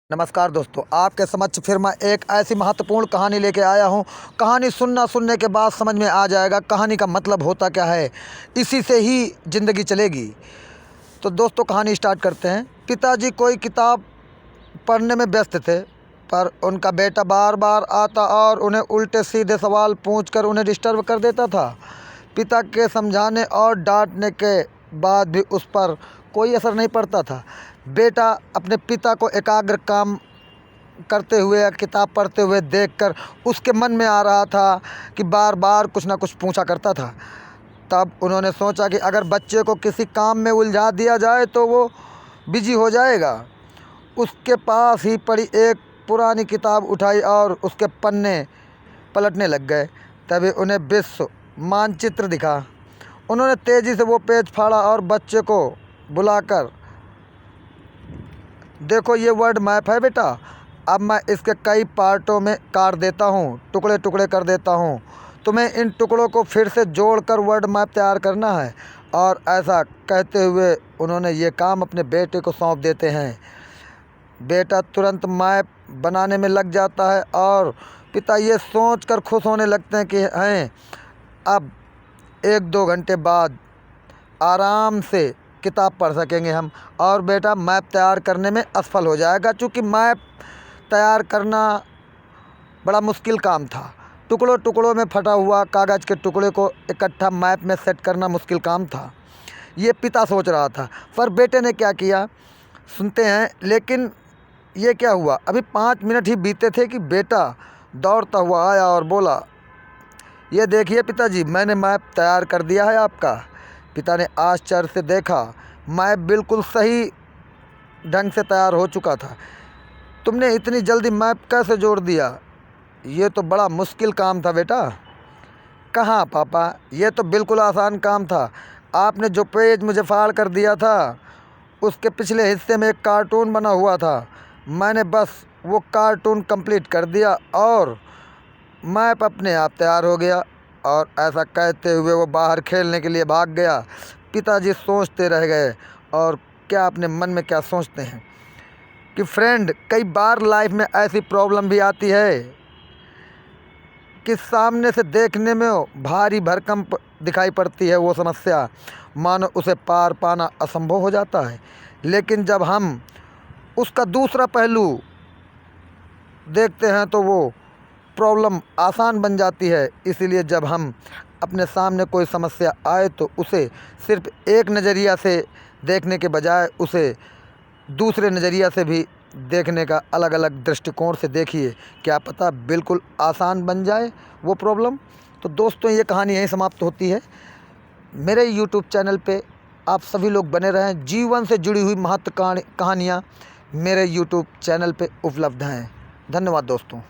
नमस्कार दोस्तों, आपके समक्ष फिर मैं एक ऐसी महत्वपूर्ण कहानी लेके आया हूँ। कहानी सुनने के बाद समझ में आ जाएगा कहानी का मतलब होता क्या है। इसी से ही ज़िंदगी चलेगी। तो दोस्तों कहानी स्टार्ट करते हैं। पिताजी कोई किताब पढ़ने में व्यस्त थे, पर उनका बेटा बार बार आता और उन्हें उल्टे सीधे सवाल पूछकर उन्हें डिस्टर्ब कर देता था। पिता के समझाने और डांटने के बाद भी उस पर कोई असर नहीं पड़ता था। बेटा अपने पिता को एकाग्र काम करते हुए या किताब पढ़ते हुए देखकर उसके मन में आ रहा था कि बार बार कुछ ना कुछ पूछा करता था। तब उन्होंने सोचा कि अगर बच्चे को किसी काम में उलझा दिया जाए तो वो बिजी हो जाएगा। उसके पास ही पड़ी एक पुरानी किताब उठाई और उसके पन्ने पलटने लग गए। तभी उन्हें विश्व मानचित्र दिखा। उन्होंने तेज़ी से वो पेज फाड़ा और बच्चे को बुलाकर, देखो ये वर्ल्ड मैप है बेटा, अब मैं इसके कई पार्टों में काट देता हूँ, टुकड़े टुकड़े कर देता हूँ। तुम्हें इन टुकड़ों को फिर से जोड़कर वर्ल्ड मैप तैयार करना है। और ऐसा कहते हुए उन्होंने ये काम अपने बेटे को सौंप देते हैं। बेटा तुरंत मैप बनाने में लग जाता है और पिता ये सोचकर खुश होने लगते हैं कि हैं अब 1-2 घंटे बाद आराम से किताब पढ़ सकेंगे हम। और बेटा मैप तैयार करने में असफल हो जाएगा, क्योंकि मैप तैयार करना बड़ा मुश्किल काम था। टुकड़ों टुकड़ों में फटा हुआ कागज़ के टुकड़े को इकट्ठा मैप में सेट करना मुश्किल काम था। ये पिता सोच रहा था, पर बेटे ने क्या किया सुनते हैं। लेकिन ये क्या हुआ, अभी 5 मिनट ही बीते थे कि बेटा दौड़ता हुआ आया और बोला, ये देखिए पिताजी, मैंने मैप तैयार कर दिया है आपका। पिता ने आश्चर्य से देखा। मैप बिल्कुल सही ढंग से तैयार हो चुका था। तुमने इतनी जल्दी मैप कैसे जोड़ दिया? ये तो बड़ा मुश्किल काम था बेटा। कहाँ पापा, ये तो बिल्कुल आसान काम था। आपने जो पेज मुझे फाड़ कर दिया था उसके पिछले हिस्से में एक कार्टून बना हुआ था। मैंने बस वो कार्टून कंप्लीट कर दिया और मैप अपने आप तैयार हो गया। और ऐसा कहते हुए वो बाहर खेलने के लिए भाग गया। पिताजी सोचते रह गए, और क्या अपने मन में क्या सोचते हैं कि फ्रेंड, कई बार लाइफ में ऐसी प्रॉब्लम भी आती है कि सामने से देखने में भारी भरकम दिखाई पड़ती है। वो समस्या मानो उसे पार पाना असंभव हो जाता है। लेकिन जब हम उसका दूसरा पहलू देखते हैं तो वो प्रॉब्लम आसान बन जाती है। इसीलिए जब हम अपने सामने कोई समस्या आए तो उसे सिर्फ एक नज़रिया से देखने के बजाय उसे दूसरे नज़रिया से भी देखने का अलग अलग दृष्टिकोण से देखिए। क्या पता बिल्कुल आसान बन जाए वो प्रॉब्लम। तो दोस्तों ये कहानी यहीं समाप्त होती है। मेरे यूट्यूब चैनल पे आप सभी लोग बने रहें। जीवन से जुड़ी हुई महत्व कहानियाँ मेरे यूट्यूब चैनल पे उपलब्ध हैं। धन्यवाद दोस्तों।